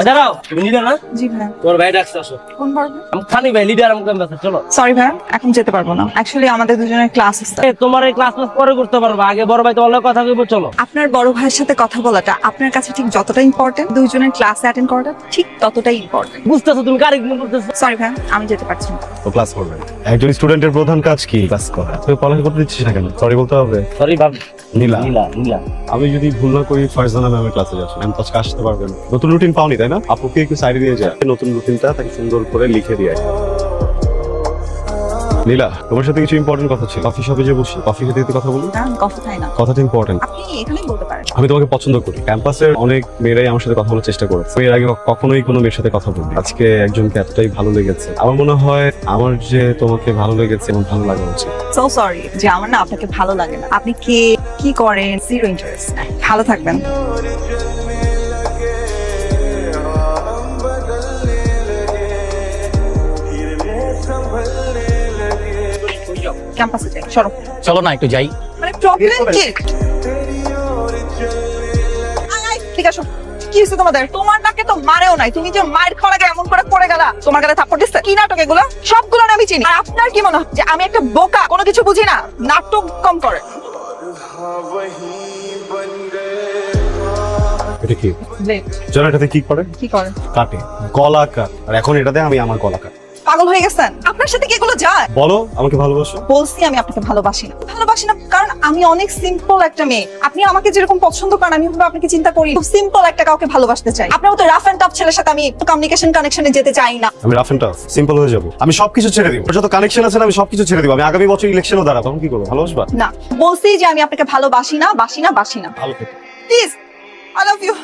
দাঁড়াও, তুমি লিডার না? জি ভাই। তোমার ভাই ডাকছে, আসো। কোন পর্ব? আমি খানি ভাই, লিডার আমাকে ambassador, চলো। সরি ভাই, এখন যেতে পারবো না। অ্যাকচুয়ালি আমাদের দুজনের ক্লাস আছে। তোমার এই ক্লাস পরে করতে পারবো, আগে বড় ভাই তোমার লগে কথা কইবো, চলো। আপনার বড় ভাইয়ের সাথে কথা বলাটা আপনার কাছে ঠিক যতটা ইম্পর্টেন্ট, দুইজনের ক্লাস অ্যাটেন্ড করাটা ঠিক ততটাই ইম্পর্টেন্ট। বুঝতেছো তুমি কারে কি করতেছো? সরি ভাই, আমি যেতে পারছি না। ও ক্লাস করবে। একজন স্টুডেন্টের প্রধান কাজ কি? ক্লাস করা। তুই পড়ালেখা করতে দিচ্ছিস না কেন? সরি বলতে হবে। সরি ভাবি। নীলা। নীলা, নীলা। আমি যদি ভুল না করি ফারজানা ম্যামের ক্লাসে যাচ্ছি। আমি তো আজকে আসতে পারবেন। নতুন রুটিন পাওনি তাই না? আপুকে একটু সাইড দিয়ে যায়। নতুন রুটিনটা তাকে সুন্দর করে লিখে দিয়ে আয়। নীলা, তোমার সাথে কিছু ইম্পর্টেন্ট কথা ছিল। কফি শপে যে বসি, কফি খেতে খেতে কথা বলি। না, আমি কফি খাই না। কথাটা ইম্পর্টেন্ট। আপনি এখানেই বলতে পারেন। আমি তোমাকে পছন্দ করি। ক্যাম্পাসের অনেক মেয়েরাই আমার সাথে কথা বলার চেষ্টা করেছে। আমি এর আগে কখনোই কোনো মেয়ের সাথে কথা বলি। আজকে একজনকে এতটাই ভালো লেগেছে। আমার মনে হয় আমার যে তোমাকে ভালো লেগেছে এবং ভালো লাগা উচিত। সো সরি যে আমার না আপনাকে ভালো লাগে না। আপনি কে, কি করেন, জিরো ইন্টারেস্ট। ভালো থাকবেন। ক্যাম্পাসে যাই, সরো। চলো না একটু যাই। মানে প্রবলেম কি? ঠিক আছে, কি হয়েছে তোমাদের? তোমার নাকে তো মারেও নাই, তুমি যে মায়ের খাওয়ার আগে এমন করে পড়ে গেলা। তোমার গালে থাপ্পড় দিচ্ছে। কি নাটক এগুলো? সবগুলো আমি চিনি। আর আপনার কি মনে হয় যে আমি একটা বোকা, কোনো কিছু বুঝি না? নাটক কম করে। এটা কি? ব্লেড। জানো এটাতে কি করে? কি করে? কাটে। গলা কাট। আর এখন এটাতে আমি আমার গলা কাট। পাগল হয়ে গেছেন? আপনার সাথে কি এগুলো যায়? বলো আমাকে ভালোবাসো। বলছি আমি আপনাকে ভালোবাসি না। ভালোবাসি না কারণ আমি অনেক সিম্পল একটা মেয়ে। আপনি আমাকে যেরকম পছন্দ করেন আমি ভাবে আপনাকে চিন্তা করি। খুব সিম্পল একটা কাউকে ভালোবাসতে চাই। আপনার মতো রাফ এন্ড টাফ ছেলের সাথে আমি কমিউনিকেশন কানেকশনে যেতে চাই না। আমি রাফ এন্ড টাফ সিম্পল হয়ে যাবো। আমি সবকিছু ছেড়ে দিব। যত কানেকশন আছে না আমি সবকিছু ছেড়ে দিব। আমি আগামী বছর ইলেকশনও দাঁড়াবো। তখন কি করবো? ভালোবাসবা? না, বলছি যে আমি আপনাকে ভালোবাসি না, বাসি না, বাসি না। ভালো থেকো। Please, I love you.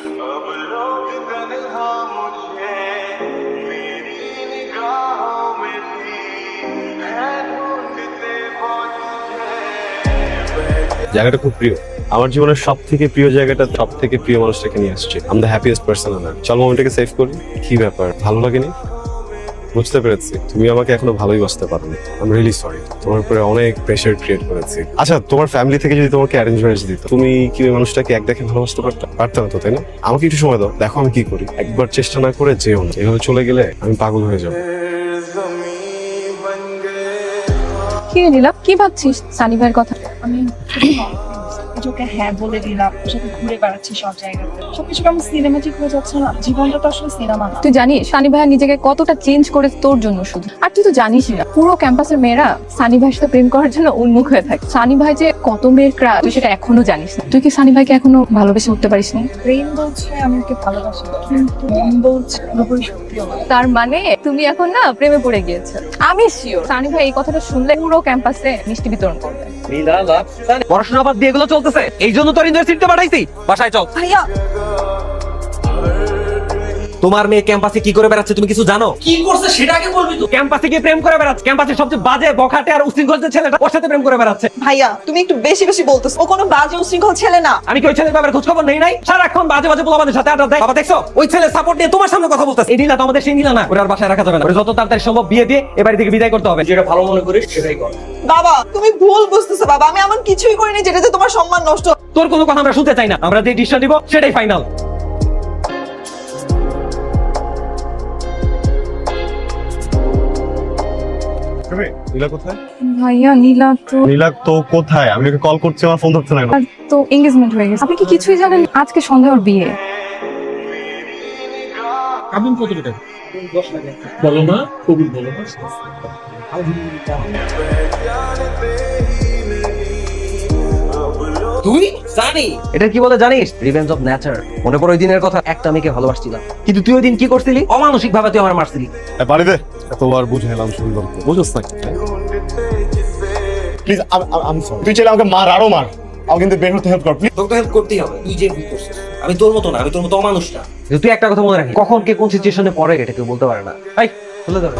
জায়গাটা খুব প্রিয়। আমার জীবনের সব থেকে প্রিয় জায়গাটা, সব থেকে প্রিয় মানুষটাকে নিয়ে আসছে। আমি the happiest person on earth. চল মোমেন্টটাকে সেভ করি। কি ব্যাপার, ভালো লাগেনি? বুঝতে পেরেছি তুমি আমাকে এখনো ভালোই বাসতে পারোনি। I am really sorry. তোমার উপরে অনেক প্রেসার ক্রিয়েট করেছি। আচ্ছা, তোমার ফ্যামিলি থেকে যদি তোমাকে অ্যারেঞ্জ ম্যারেজ দিত, তুমি কি ওই মানুষটাকে এক দেখে ভালোবাসতে পারতে না তো, তাই না? আমাকে একটু সময় দাও, দেখো আমি কি করি। একবার চেষ্টা না করে যেও না। এভাবে চলে গেলে আমি পাগল হয়ে যাবো। কি নিলাম, কি ভাবছিস সানি ভাইয়ের কথা? আমি ওকে হ্যাঁ বলে দিলাম, ওর সাথে ঘুরে বেড়াচ্ছি সব জায়গাতে। সবকিছু কেমন সিনেমাটিক হয়ে যাচ্ছে না? জীবনটা তো আসলে সিনেমা না। তুই জানিস সানি ভাইয়া নিজেকে কতটা চেঞ্জ করে তোর জন্য শুধু। আর তুই তো জানিসই না, পুরো ক্যাম্পাসের মেয়েরা সানি ভাইয়ের সাথে প্রেম করার জন্য উন্মুখ হয়ে থাকে। সানি ভাই যে কত মেয়ের ক্রাশ তুই সেটা এখনো জানিস না। তুই কি সানি ভাইকে এখনো ভালোবেসে উঠতে পারিস না? ব্রেন বলছে আমি ওকে ভালোবাসি, কিন্তু মন বলছে পুরোপুরি সত্যি হবে। তার মানে তুমি এখন না প্রেমে পড়ে গিয়েছো। আমি শিওর সানি ভাই এই কথাটা শুনলে পুরো ক্যাম্পাসে মিষ্টি বিতরণ করবে। পড়াশোনা বাদ দিয়ে এগুলো চলতেছে, এই জন্য তোর ইউনিভার্সিটিতে পাঠাইছি। বাসায় চল। ভাইয়া, তোমার মেয়ে ক্যাম্পাসে কি করে বেড়াচ্ছে তুমি কিছু জানো? কি করছে সেটা আগে বলবি তো। ক্যাম্পাসে গিয়ে প্রেম করে বেড়াচ্ছে। ক্যাম্পাসে সবচেয়ে বাজে, বখাটে আর উশৃঙ্খল যে ছেলেটা, ওর সাথে প্রেম করে বেড়াচ্ছে। ভাইয়া তুমি একটু বেশি বেশি বলতেছো। ও কোনো বাজে উশৃঙ্খল ছেলে না। আমি কি ওই ছেলের ব্যাপারে খোঁজ খবর নেই নাই? সারাক্ষণ বাজে বাজে পোলাপানের সাথে আড্ডা দেয়। বাবা দেখছো, ওই ছেলের সাপোর্ট নিয়ে তোমার সামনে কথা বলতেছে। এই নীলা তো আমাদের সেই নীলা না। ওর আর বাসায় রাখা যাবে না। ওর যত তাড়াতাড়ি সম্ভব বিয়ে দিয়ে এ বাড়ি থেকে বিদায় করতে হবে। যেটা ভালো মনে করিস সেটাই কর। বাবা তুমি ভুল বুঝতেছো। বাবা আমি এমন কিছুই করিনি যেটাতে তোমার সম্মান নষ্ট। তোর কোনো কথা আমরা শুনতে চাই না। আমরা যে ডিসিশন নিব সেটাই ফাইনাল। নীলা কোথায়? ভাইয়া নীলা তো নীলা তো কোথায়? আমি ওকে কল করছি, আমার ফোন ধরছে না কেন? আর তো এঙ্গেজমেন্ট হয়ে গেছে। আপনি কি কিছুই জানেন? আজকে সন্ধ্যায় ওর বিয়ে। কাবিন কত টাকা? 10 লাখ। বলো না, কবুল বলো না। তুই জানি এটা কি বলে জানিস? Revenge of nature. মনে পড়ে ওই দিনের কথা, একটা মেয়েকে ভালোবাসছিলাম, কিন্তু তুই ওই দিন কি করছিলি? অমানসিক ভাবে তুই আমার মারছিলি। বাড়িতে এতবার বুঝাইলাম সুন্দর, বুঝছ না? প্লিজ আমি সরি। তুই চাইলে আমাকে মার, আরো মার। আমাকে কিন্তু বের হতে হেল্প কর প্লিজ। তোকে হেল্প করতেই হবে। তুই যে ভুল করছিস, আমি তোর মতো না, আমি তোর মতো অমানুষ না। তুই একটা কথা মনে রাখিস, কখন কে কোন সিচুয়েশনে পড়ে এটা কেউ বলতে পারে না। এই চলে যাবে।